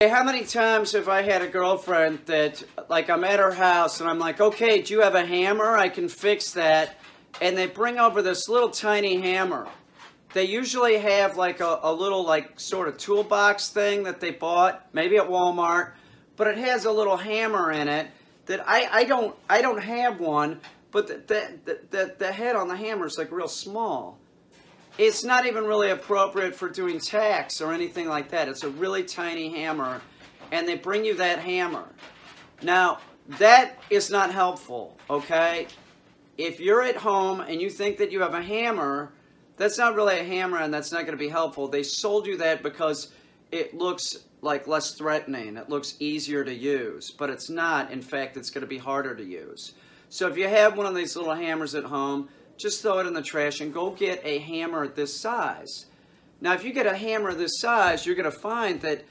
Hey, how many times have I had a girlfriend that, like, I'm at her house and I'm like, okay, do you have a hammer? I can fix that. And they bring over this little tiny hammer. They usually have like a little like sort of toolbox thing that they bought, maybe at Walmart, but it has a little hammer in it that I don't have one, but the head on the hammer is like real small. It's not even really appropriate for doing tacks or anything like that. It's a really tiny hammer, and they bring you that hammer. Now, that is not helpful, okay? If you're at home and you think that you have a hammer, that's not really a hammer and that's not going to be helpful. They sold you that because it looks like less threatening. It looks easier to use, but it's not. In fact, it's going to be harder to use. So if you have one of these little hammers at home, just throw it in the trash and go get a hammer this size. Now, if you get a hammer this size, you're going to find that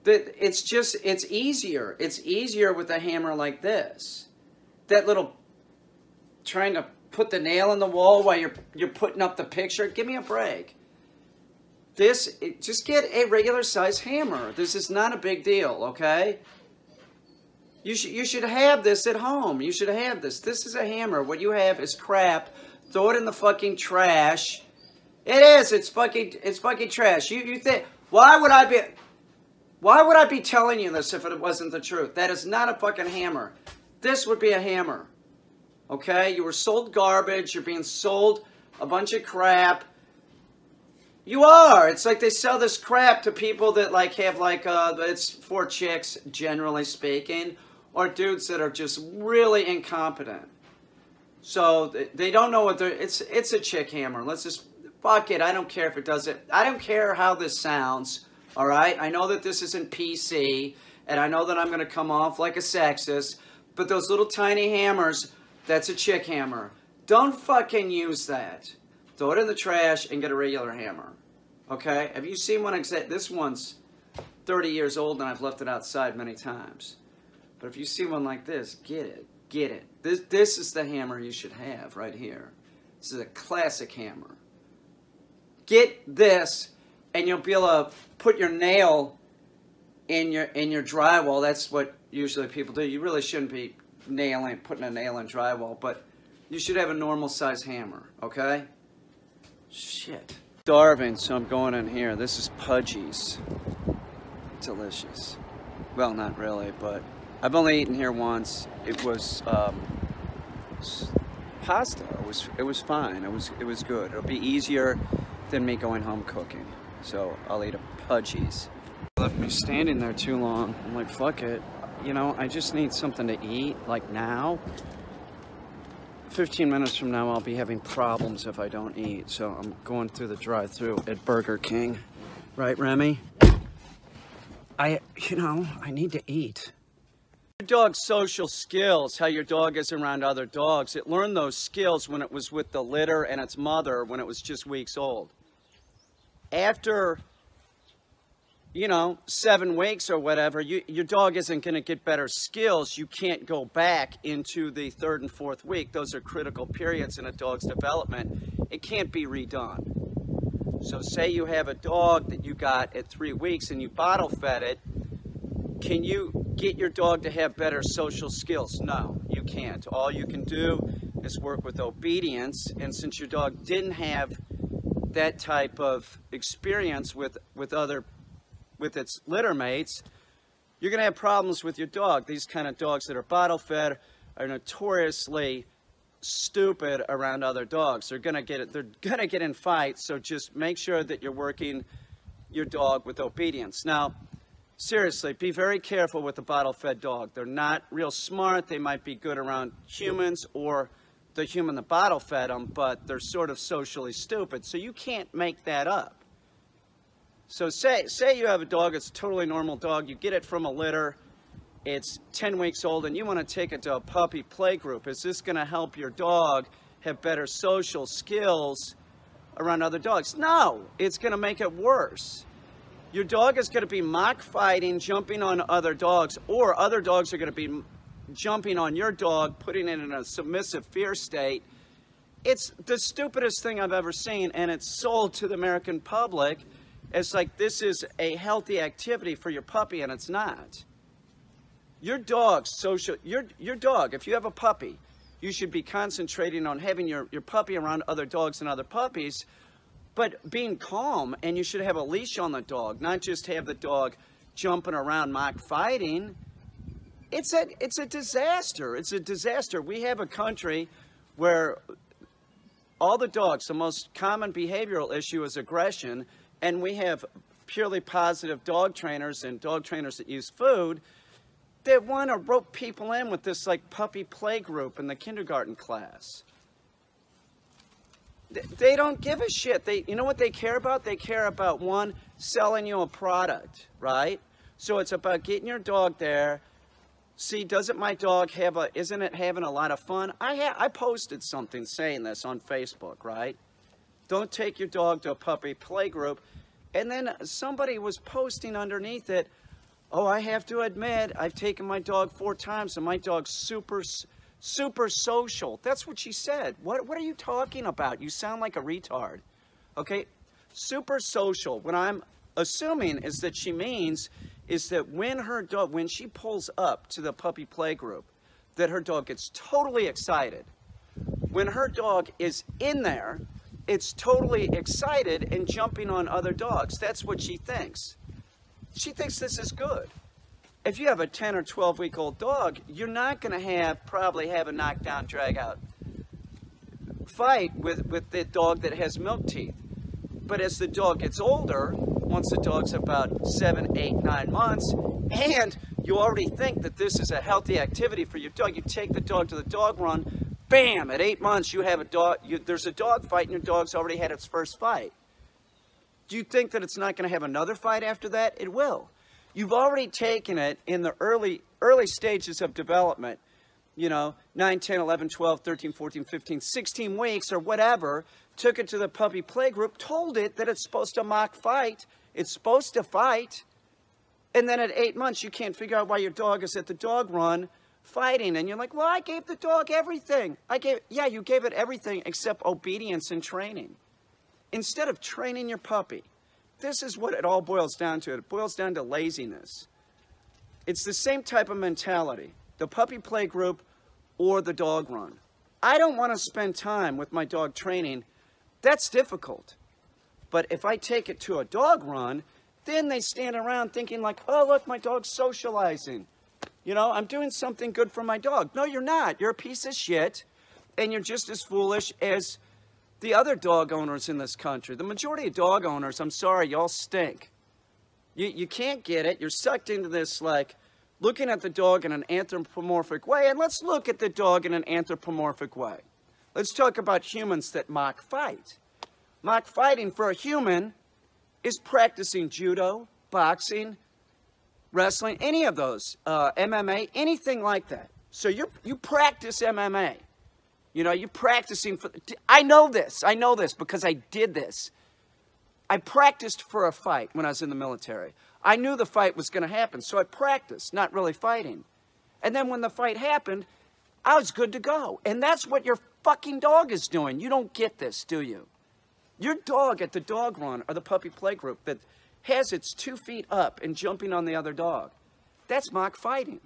it's easier. It's easier with a hammer like this. That little, trying to put the nail in the wall while you're putting up the picture. Give me a break. Just get a regular size hammer. This is not a big deal, okay? You should have this at home. You should have this. This is a hammer. What you have is crap. Throw it in the fucking trash. It is. It's fucking trash. You think, why would I be telling you this if it wasn't the truth? That is not a fucking hammer. This would be a hammer. Okay? You were sold garbage. You're being sold a bunch of crap. You are. It's like they sell this crap to people that like have like it's for chicks, generally speaking, or dudes that are just really incompetent. So they don't know what they're, it's a chick hammer. Let's just, fuck it. I don't care if it does it. I don't care how this sounds. All right. I know that this isn't PC and I know that I'm going to come off like a sexist, but those little tiny hammers, that's a chick hammer. Don't fucking use that. Throw it in the trash and get a regular hammer. Okay. Have you seen one? This one's 30 years old and I've left it outside many times. But if you see one like this, get it. Get it. This is the hammer you should have right here. This is a classic hammer. Get this, and you'll be able to put your nail in your drywall. That's what usually people do. You really shouldn't be putting a nail in drywall, but you should have a normal size hammer. Okay? Shit. Starving, so I'm going in here. This is Pudgy's. Delicious. Well, not really, but I've only eaten here once. It was pasta. It was fine. It was good. It'll be easier than me going home cooking. So I'll eat a Pudgy's. Left me standing there too long. I'm like, fuck it. You know, I just need something to eat, like now. 15 minutes from now, I'll be having problems if I don't eat. So I'm going through the drive-thru at Burger King. Right, Remy? I need to eat. Your dog's social skills, how your dog is around other dogs, it learned those skills when it was with the litter and its mother when it was just weeks old. After, 7 weeks or whatever, your dog isn't going to get better skills. You can't go back into the 3rd and 4th week. Those are critical periods in a dog's development. It can't be redone. So say you have a dog that you got at 3 weeks and you bottle fed it. Can you get your dog to have better social skills? No, you can't. All you can do is work with obedience. And since your dog didn't have that type of experience with its litter mates, you're going to have problems with your dog. These kind of dogs that are bottle fed are notoriously stupid around other dogs. They're going to get in fights. So just make sure that you're working your dog with obedience. Now, seriously, be very careful with a bottle-fed dog. They're not real smart. They might be good around humans or the human that bottle-fed them, but they're sort of socially stupid. So you can't make that up. So say you have a dog, it's a totally normal dog. You get it from a litter. It's 10 weeks old, and you want to take it to a puppy play group. Is this going to help your dog have better social skills around other dogs? No, it's going to make it worse. Your dog is going to be mock fighting, jumping on other dogs, or other dogs are going to be jumping on your dog, putting it in a submissive fear state. It's the stupidest thing I've ever seen, and it's sold to the American public as like this is a healthy activity for your puppy, and it's not. Your dog's social, your dog, if you have a puppy, you should be concentrating on having your puppy around other dogs and other puppies, but being calm, and you should have a leash on the dog, not just have the dog jumping around mock fighting. It's a disaster. It's a disaster. We have a country where all the dogs, the most common behavioral issue is aggression, and we have purely positive dog trainers and dog trainers that use food that want to rope people in with this like puppy play group in the kindergarten class. They don't give a shit. You know what they care about? They care about, one, selling you a product, right? So it's about getting your dog there. See, doesn't my dog isn't it having a lot of fun? I posted something saying this on Facebook, right? Don't take your dog to a puppy play group. And then somebody was posting underneath it, oh, I have to admit, I've taken my dog 4 times and my dog's super social. That's what she said. What are you talking about? You sound like a retard. Okay? Super social. What I'm assuming is that she means is that when she pulls up to the puppy play group, that her dog gets totally excited. When her dog is in there, it's totally excited and jumping on other dogs. That's what she thinks. She thinks this is good. If you have a 10 or 12-week-old dog, you're not going to probably have a knockdown, drag-out fight with the dog that has milk teeth. But as the dog gets older, once the dog's about 7, 8, 9 months, and you already think that this is a healthy activity for your dog, you take the dog to the dog run, bam, at 8 months you have a dog, there's a dog fight and your dog's already had its first fight. Do you think that it's not going to have another fight after that? It will. You've already taken it in the early stages of development, 9, 10, 11, 12, 13, 14, 15, 16 weeks or whatever, took it to the puppy play group, told it that it's supposed to mock fight, it's supposed to fight, and then at 8 months you can't figure out why your dog is at the dog run fighting, and you're like, well, I gave the dog everything. Yeah, you gave it everything except obedience and training. Instead of training your puppy, this is what it all boils down to. It boils down to laziness. It's the same type of mentality, the puppy play group or the dog run. I don't want to spend time with my dog training. That's difficult. But if I take it to a dog run, then they stand around thinking like, oh, look, my dog's socializing. I'm doing something good for my dog. No, you're not. You're a piece of shit, and you're just as foolish as the other dog owners in this country. The majority of dog owners, I'm sorry, y'all stink. You can't get it. You're sucked into this, like, looking at the dog in an anthropomorphic way. And let's look at the dog in an anthropomorphic way. Let's talk about humans that mock fight. Mock fighting for a human is practicing judo, boxing, wrestling, any of those, MMA, anything like that. So you practice MMA. You're practicing for... I know this because I did this. I practiced for a fight when I was in the military. I knew the fight was going to happen, so I practiced, not really fighting. And then when the fight happened, I was good to go. And that's what your fucking dog is doing. You don't get this, do you? Your dog at the dog run or the puppy play group that has its 2 feet up and jumping on the other dog, that's mock fighting.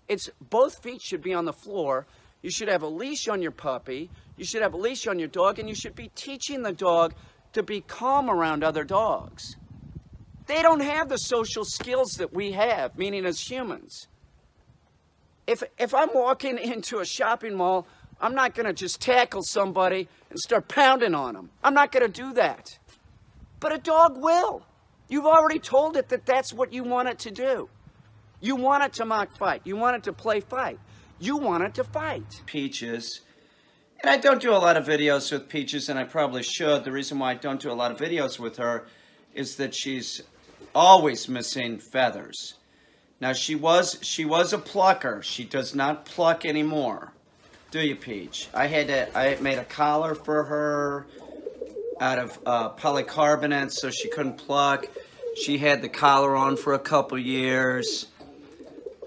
It's both feet should be on the floor. You should have a leash on your puppy. You should have a leash on your dog, and you should be teaching the dog to be calm around other dogs. They don't have the social skills that we have, meaning as humans. If I'm walking into a shopping mall, I'm not going to just tackle somebody and start pounding on them. I'm not going to do that. But a dog will. You've already told it that that's what you want it to do. You want it to mock fight. You want it to play fight. You want it to fight. Peaches. And I don't do a lot of videos with Peaches, and I probably should. The reason why I don't do a lot of videos with her is that she's always missing feathers. Now, she was a plucker. She does not pluck anymore. Do you, Peach? I made a collar for her out of polycarbonate so she couldn't pluck. She had the collar on for a couple years.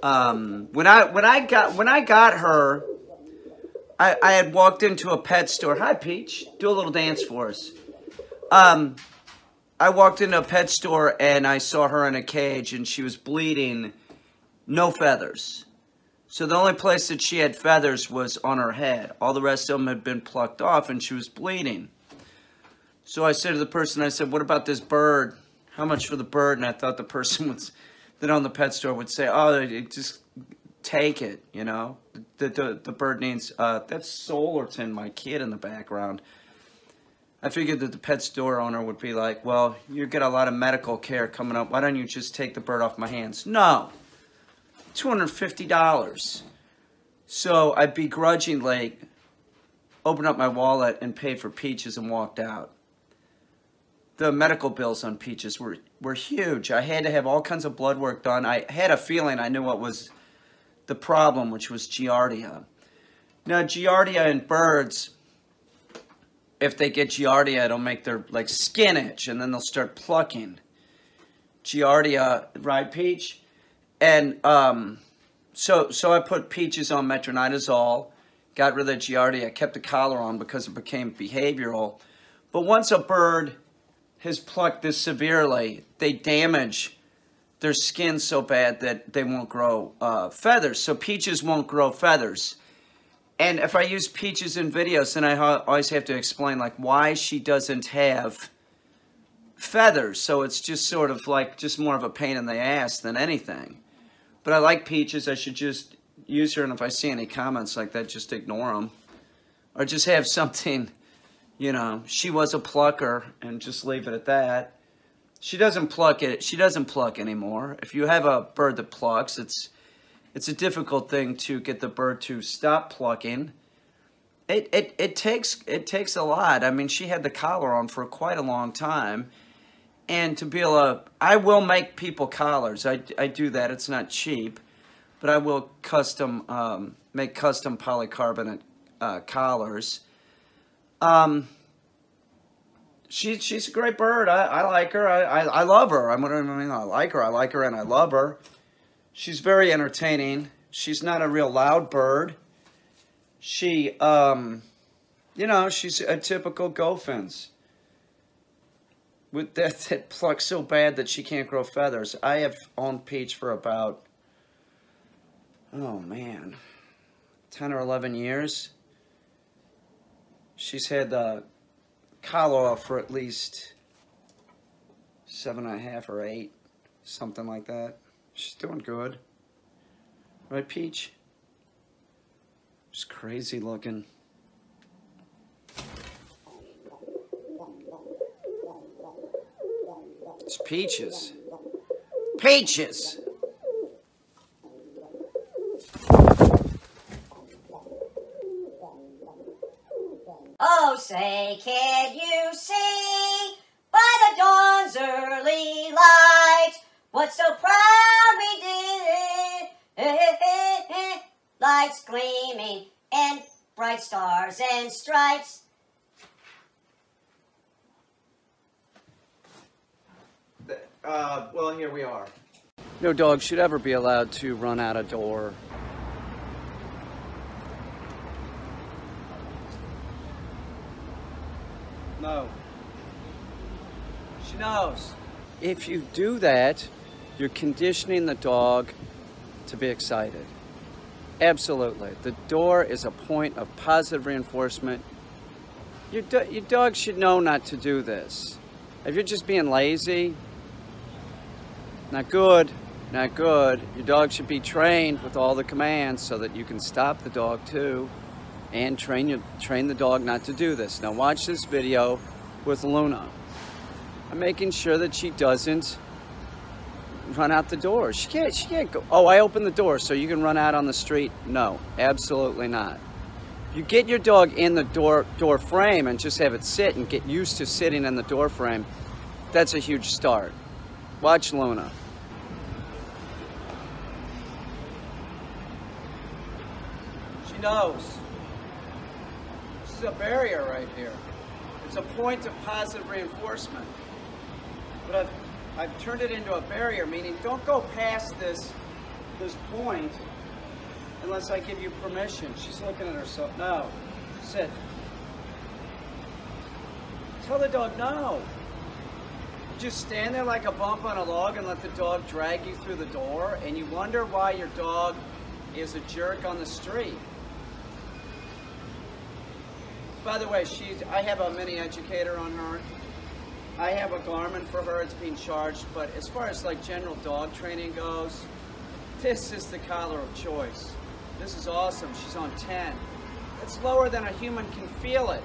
When I got her, I had walked into a pet store. Hi, Peach. Do a little dance for us. I walked into a pet store and I saw her in a cage and she was bleeding, no feathers. So the only place that she had feathers was on her head. All the rest of them had been plucked off and she was bleeding. So I said to the person, I said, what about this bird? How much for the bird? And I thought the person that owned the pet store would say, oh, just take it, you know. The bird needs, that's Solarton, my kid in the background. I figured that the pet store owner would be like, well, you get a lot of medical care coming up. Why don't you just take the bird off my hands? No. $250. So I begrudgingly opened up my wallet and paid for Peaches and walked out. The medical bills on Peaches were huge. I had to have all kinds of blood work done. I had a feeling I knew what was the problem, which was Giardia. Now, Giardia in birds, if they get Giardia, it'll make their like skin itch, and then they'll start plucking. Giardia, right, Peach? And so I put Peaches on metronidazole, got rid of the Giardia, kept the collar on because it became behavioral. But once a bird has plucked this severely, they damage their skin so bad that they won't grow feathers. So Peaches won't grow feathers. And if I use Peaches in videos, then I always have to explain like why she doesn't have feathers. So it's just sort of like just more of a pain in the ass than anything. But I like Peaches. I should just use her, and if I see any comments like that, just ignore them. Or just have something, you know, she was a plucker, and just leave it at that. She doesn't pluck it. She doesn't pluck anymore. If you have a bird that plucks, it's a difficult thing to get the bird to stop plucking. It takes a lot. I mean, she had the collar on for quite a long time. And to be able to, I will make people collars. I do that. It's not cheap. But I will make custom polycarbonate collars. She's a great bird. I like her. I love her. I mean, I like her and I love her. She's very entertaining. She's not a real loud bird. She, you know, she's a typical Goffin's. With that plucks so bad that she can't grow feathers. I have owned Peach for about, oh man, 10 or 11 years. She's had the collar off for at least 7.5 or 8, something like that. She's doing good. Right, Peach? She's crazy looking. It's Peaches. Peaches! Oh, say, can you see by the dawn's early light what so proud we did? Lights gleaming and bright stars and stripes. Well, here we are. No dog should ever be allowed to run out a door. No. She knows. If you do that, you're conditioning the dog to be excited. Absolutely. The door is a point of positive reinforcement. Your dog should know not to do this. If you're just being lazy, not good, not good. Your dog should be trained with all the commands so that you can stop the dog too and train the dog not to do this. Now watch this video with Luna. I'm making sure that she doesn't run out the door. She can't go, oh, I opened the door so you can run out on the street. No, absolutely not. You get your dog in the door frame and just have it sit and get used to sitting in the door frame. That's a huge start. Watch Luna. She knows. This is a barrier right here. It's a point of positive reinforcement. But I've turned it into a barrier, meaning don't go past this point unless I give you permission. She's looking at herself. No. Sit. Tell the dog no. Just stand there like a bump on a log and let the dog drag you through the door, and you wonder why your dog is a jerk on the street. By the way, I have a mini educator on her. I have a Garmin for her, it's being charged, but as far as like general dog training goes, this is the collar of choice. This is awesome. She's on 10. It's lower than a human can feel it.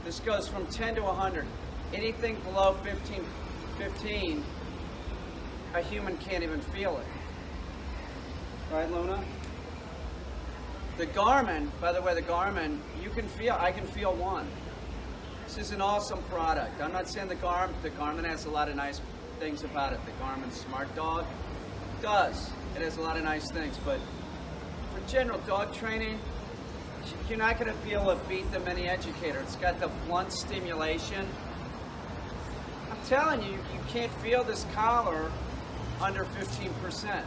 This goes from 10 to 100. Anything below 15, a human can't even feel it. Right, Luna? The Garmin, by the way, the Garmin, I can feel 1. This is an awesome product. I'm not saying the Garmin has a lot of nice things about it. The Garmin Smart Dog does. It has a lot of nice things, but for general dog training, you're not going to be able to beat the mini educator. It's got the blunt stimulation. I'm telling you, you can't feel this collar under 15%.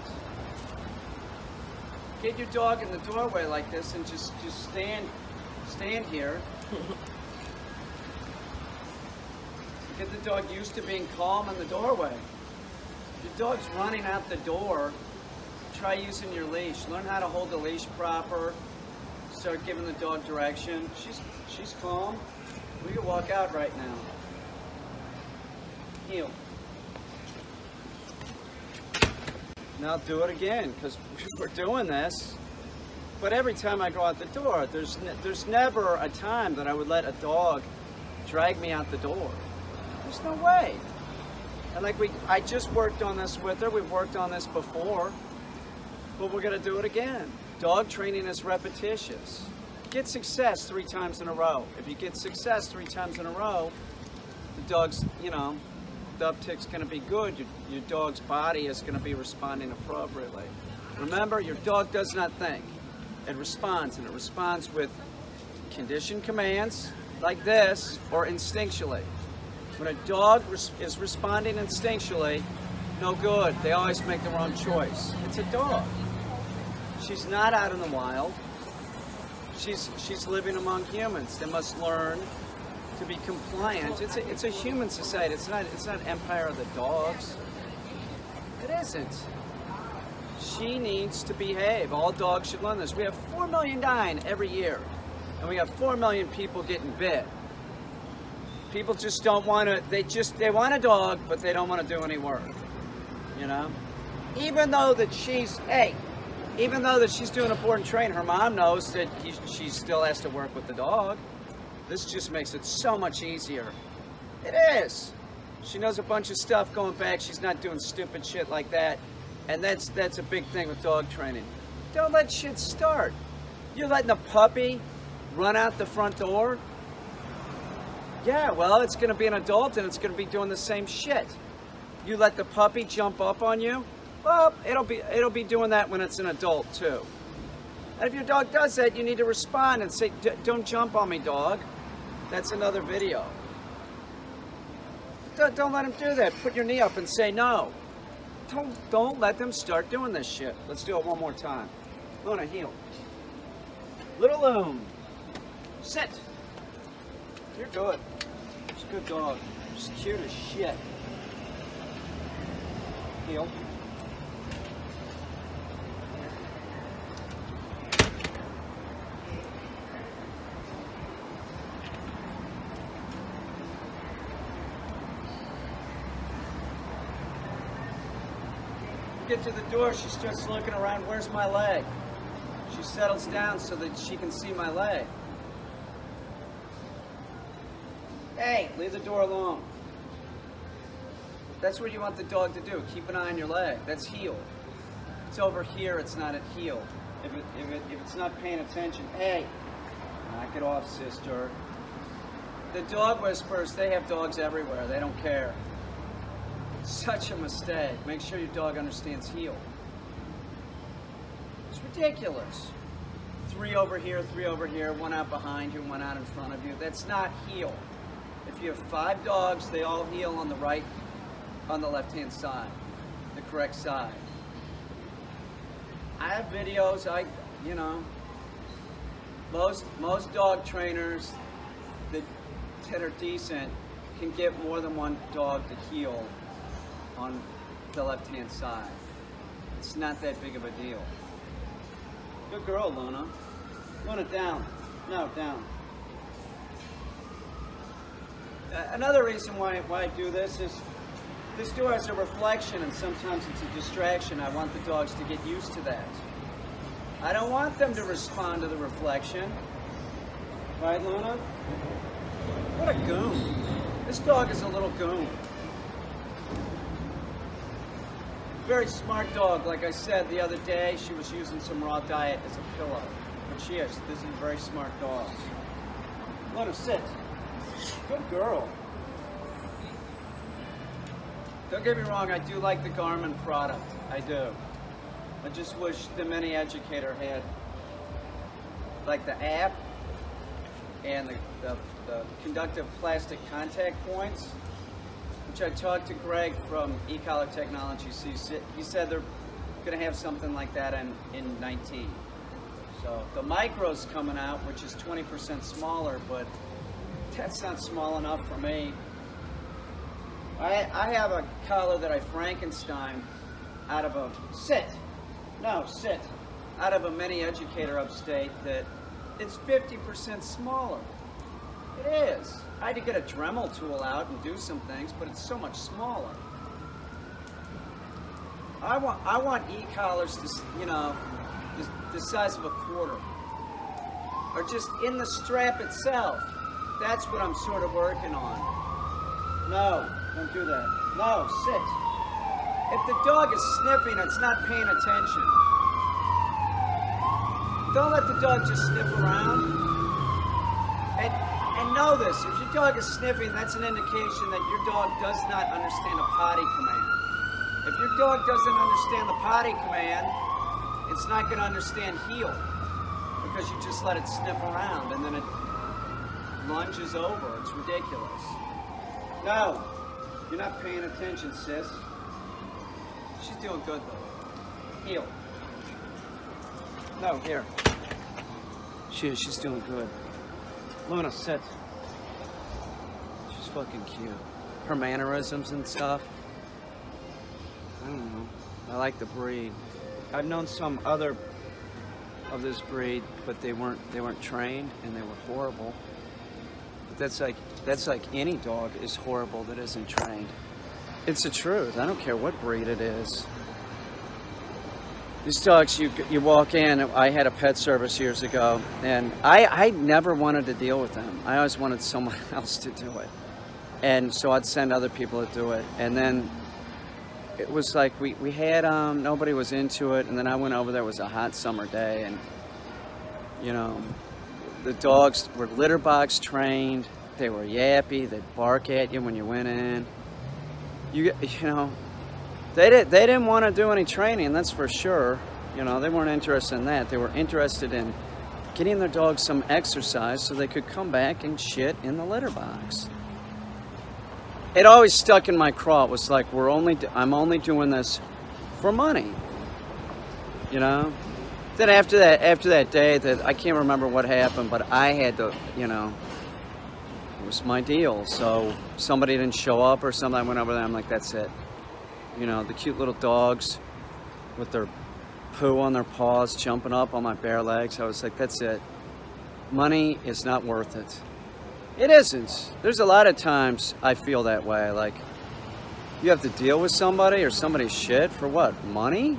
Get your dog in the doorway like this and just stand here. Get the dog used to being calm in the doorway. If your dog's running out the door, try using your leash. Learn how to hold the leash proper. Start giving the dog direction. She's calm. We can walk out right now. Heel. Now do it again, because we're doing this. But every time I go out the door, there's never a time that I would let a dog drag me out the door. There's no way. And I just worked on this with her. We've worked on this before, but we're gonna do it again. Dog training is repetitious. Get success 3 times in a row. If you get success 3 times in a row, the dog's, the uptick's gonna be good. Your dog's body is gonna be responding appropriately. Remember, your dog does not think. It responds, and it responds with conditioned commands like this, or instinctually. When a dog is responding instinctually, no good. They always make the wrong choice. It's a dog. She's not out in the wild. She's living among humans. They must learn to be compliant. It's a human society. It's not empire of the dogs. It isn't. She needs to behave. All dogs should learn this. We have 4 million dying every year, and we have 4 million people getting bit. People just don't want to. They want a dog, but they don't want to do any work. Even though that she's doing a board and train, her mom knows that she still has to work with the dog. This just makes it so much easier. It is. She knows a bunch of stuff going back. She's not doing stupid shit like that. And that's a big thing with dog training. Don't let shit start. You're letting a puppy run out the front door? Yeah, well, it's going to be an adult and it's going to be doing the same shit. You let the puppy jump up on you? Well, it'll be doing that when it's an adult too. And if your dog does that, you need to respond and say, "Don't jump on me, dog." That's another video. Don't let him do that. Put your knee up and say no. Don't let them start doing this shit. Let's do it one more time. Luna, heel. Little Loom. Sit. You're good. She's a good dog. She's cute as shit. Heel. Get to the door, she starts looking around, where's my leg? She settles down so that she can see my leg. Hey, leave the door alone. That's what you want the dog to do. Keep an eye on your leg. That's heel. If it's over here, it's not at heel. If it's not paying attention, hey, knock it off, sister. The dog whisperers, they have dogs everywhere. They don't care. Such a mistake. Make sure your dog understands heel. It's ridiculous. 3 over here, 3 over here, 1 out behind you, 1 out in front of you. That's not heel. If you have 5 dogs, they all heel on the right, on the left-hand side, the correct side. I have videos, most dog trainers that are decent can get more than one dog to heel on the left-hand side. It's not that big of a deal. Good girl, Luna. Luna, down. No, down. Another reason why I do this is this door has a reflection, and sometimes it's a distraction. I want the dogs to get used to that. I don't want them to respond to the reflection. Right, Luna? What a goon. This dog is a little goon. Very smart dog. Like I said the other day, she was using some raw diet as a pillow. But she is. This is a very smart dog. Luna, sit. Good girl. Don't get me wrong, I do like the Garmin product. I do. I just wish the mini educator had like the app and the conductive plastic contact points, which I talked to Greg from E-Collar Technologies. He said they're going to have something like that in 19. So the Micro's coming out, which is 20% smaller, but that's not small enough for me. I have a collar that I Frankenstein out of a sit out of a mini educator upstate that it's 50% smaller. It is. I had to get a Dremel tool out and do some things, but it's so much smaller. I want e-collars, you know, the size of a quarter, or just in the strap itself. That's what I'm sort of working on. No, don't do that. No, sit. If the dog is sniffing, it's not paying attention. Don't let the dog just sniff around. And know this, if your dog is sniffing, that's an indication that your dog does not understand a potty command. If your dog doesn't understand the potty command, it's not going to understand heel, because you just let it sniff around and then it lunges over. It's ridiculous. No, you're not paying attention, sis. She's doing good though. Heel. No, here. She's doing good. Luna, sit. She's fucking cute. Her mannerisms and stuff. I don't know. I like the breed. I've known some other of this breed, but they weren't trained and they were horrible. But that's like any dog is horrible that isn't trained. It's the truth. I don't care what breed it is. These dogs, you walk in. I had a pet service years ago, and I never wanted to deal with them. I always wanted someone else to do it, and so I'd send other people to do it. And then it was like we had nobody was into it, and then I went over there. It was a hot summer day, and you know, the dogs were litter box trained. They were yappy. They'd bark at you when you went in. You know. They didn't want to do any training, that's for sure. You know, they weren't interested in that. They were interested in getting their dogs some exercise so they could come back and shit in the litter box. It always stuck in my craw. It was like, I'm only doing this for money. You know? Then after that day, that I can't remember what happened, but I had to, you know, it was my deal. So somebody didn't show up or something. I went over there. I'm like, that's it. You know, the cute little dogs with their poo on their paws, jumping up on my bare legs. I was like, that's it. Money is not worth it. It isn't. There's a lot of times I feel that way. Like, you have to deal with somebody or somebody's shit for what? Money?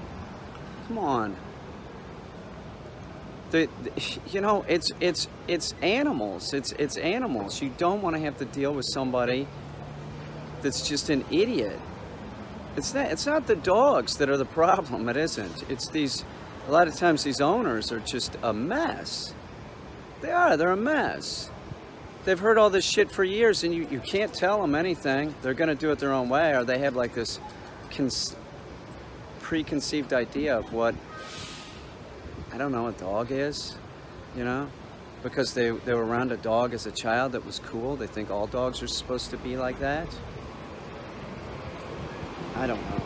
Come on. You know, it's animals. It's animals. You don't want to have to deal with somebody that's just an idiot. It's not the dogs that are the problem. It isn't. It's a lot of times these owners are just a mess. They're a mess. They've heard all this shit for years, and you can't tell them anything. They're going to do it their own way, or they have like this preconceived idea of what, I don't know, a dog is, you know? Because they were around a dog as a child that was cool. They think all dogs are supposed to be like that. I don't know.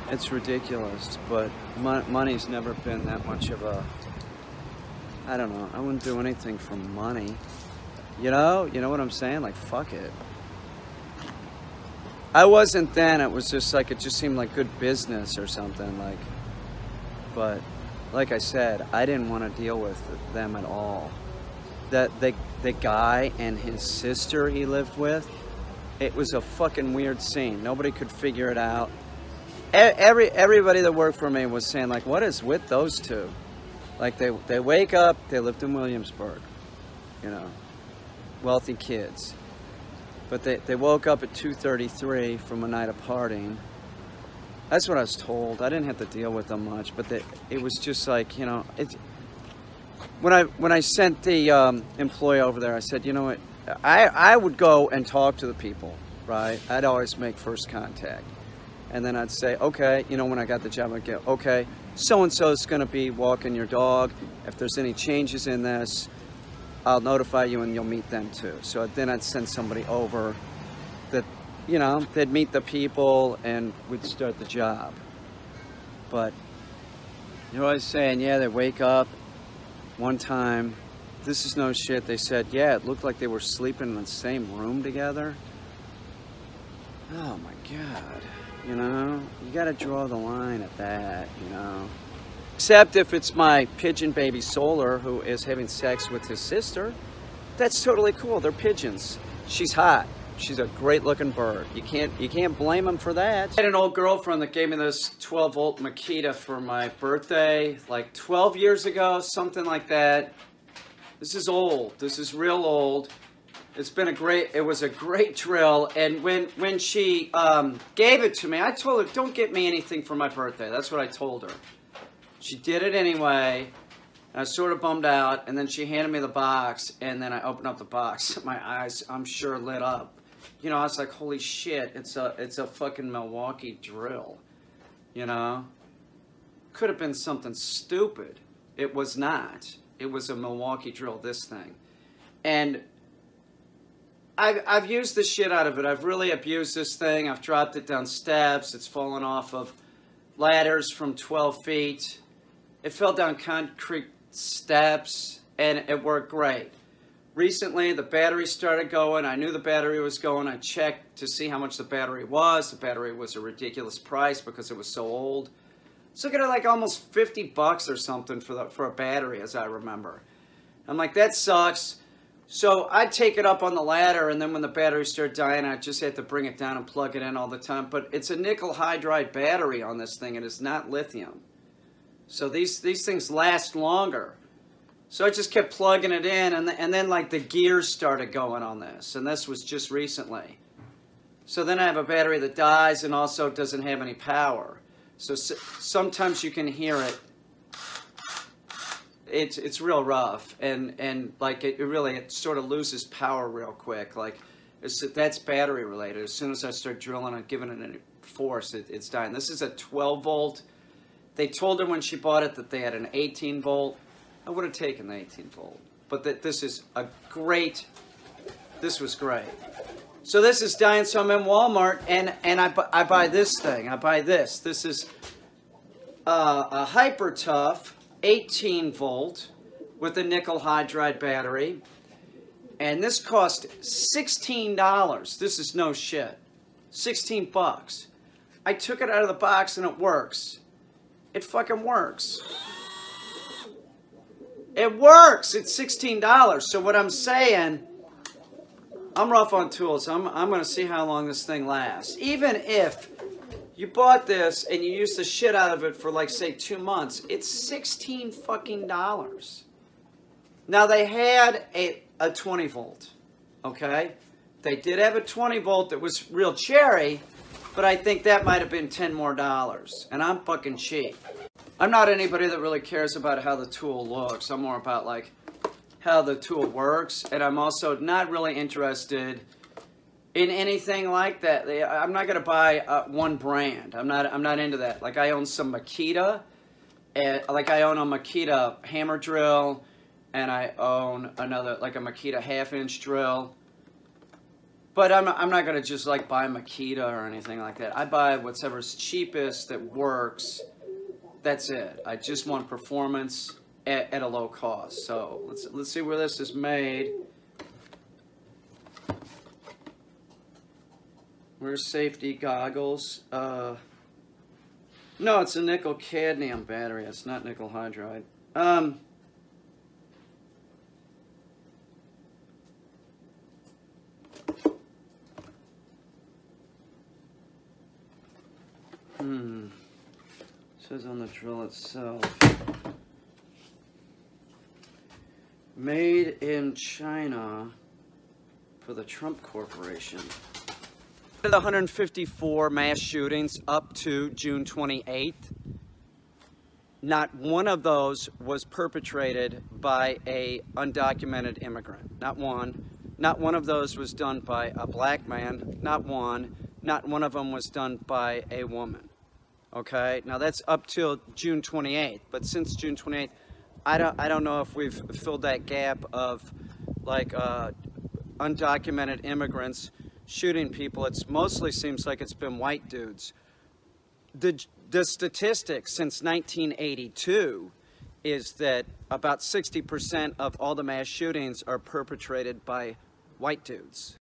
It's ridiculous, but money's never been that much of a, I don't know. I wouldn't do anything for money. You know what I'm saying? Like, fuck it. I wasn't then. It was just like, it just seemed like good business or something. Like, but like I said, I didn't want to deal with them at all. The guy and his sister he lived with, it was a fucking weird scene. Nobody could figure it out. Everybody that worked for me was saying, like, what is with those two? Like, they wake up, they lived in Williamsburg, you know, wealthy kids. But they woke up at 2:33 from a night of partying. That's what I was told. I didn't have to deal with them much, but it was just like, you know, when I sent the employee over there, I said, you know what, I would go and talk to the people, right? I'd always make first contact. And then I'd say, okay, you know, when I got the job, I'd go, okay, so-and-so is going to be walking your dog. If there's any changes in this, I'll notify you and you'll meet them too. So then I'd send somebody over that, you know, they'd meet the people and we'd start the job. But you're always saying, yeah, they wake up. One time, this is no shit, they said, yeah, it looked like they were sleeping in the same room together. Oh my God, you know, you gotta draw the line at that, you know. Except if it's my pigeon baby Solar who is having sex with his sister, that's totally cool, they're pigeons. She's hot. She's a great looking bird. You can't blame him for that. I had an old girlfriend that gave me this 12 volt Makita for my birthday, like 12 years ago, something like that. This is old. This is real old. It was a great drill. And when she gave it to me, I told her, don't get me anything for my birthday. That's what I told her. She did it anyway. I was sort of bummed out, and then she handed me the box, and then I opened up the box. My eyes, I'm sure, lit up. You know, I was like, holy shit, it's a fucking Milwaukee drill, you know? Could have been something stupid. It was not. It was a Milwaukee drill, this thing. And I've used the shit out of it. I've really abused this thing. I've dropped it down steps. It's fallen off of ladders from 12 feet. It fell down concrete steps, and it worked great. Recently, the battery started going. I knew the battery was going. I checked to see how much the battery was. The battery was a ridiculous price because it was so old. It's looking at like almost 50 bucks or something for a battery, as I remember. I'm like, that sucks. So I'd take it up on the ladder, and then when the battery started dying, I just had to bring it down and plug it in all the time. But it's a nickel hydride battery on this thing. It is not lithium. So these things last longer. So I just kept plugging it in, and then like the gears started going on this, and this was just recently. So then I have a battery that dies and also doesn't have any power. So sometimes you can hear it. It's real rough, and like it sort of loses power real quick. Like that's battery related. As soon as I start drilling and giving it any force, it's dying. This is a 12 volt. They told her when she bought it that they had an 18 volt. I would have taken the 18 volt, but this is this was great. So this is dying, so I'm in Walmart, and I buy this thing. I buy this. This is a Hyper Tough 18 volt with a nickel hydride battery, and this cost $16. This is no shit. 16 bucks. I took it out of the box and it works. It fucking works. It works. It's $16. So what I'm saying, I'm rough on tools. I'm going to see how long this thing lasts. Even if you bought this and you used the shit out of it for like say 2 months, it's 16 fucking dollars. Now they had a 20 volt, okay? They did have a 20 volt that was real cherry, but I think that might have been $10 more. And I'm fucking cheap. I'm not anybody that really cares about how the tool looks. I'm more about like how the tool works, and I'm also not really interested in anything like that. I'm not gonna buy one brand. I'm not into that. Like I own some Makita, and like I own a Makita hammer drill, and I own another like a Makita 1/2-inch drill. But I'm not gonna just like buy Makita or anything like that. I buy whatever's cheapest that works. That's it. I just want performance at a low cost. So let's see where this is made. Wear safety goggles. No, it's a nickel cadmium battery. It's not nickel hydride. It says on the drill itself. Made in China for the Trump Corporation. The 154 mass shootings up to June 28th, not one of those was perpetrated by a undocumented immigrant. Not one. Not one of those was done by a black man. Not one. Not one of them was done by a woman. Okay, now that's up till June 28th, but since June 28th, I don't know if we've filled that gap of like undocumented immigrants shooting people. It's mostly seems like it's been white dudes. The statistics since 1982 is that about 60% of all the mass shootings are perpetrated by white dudes.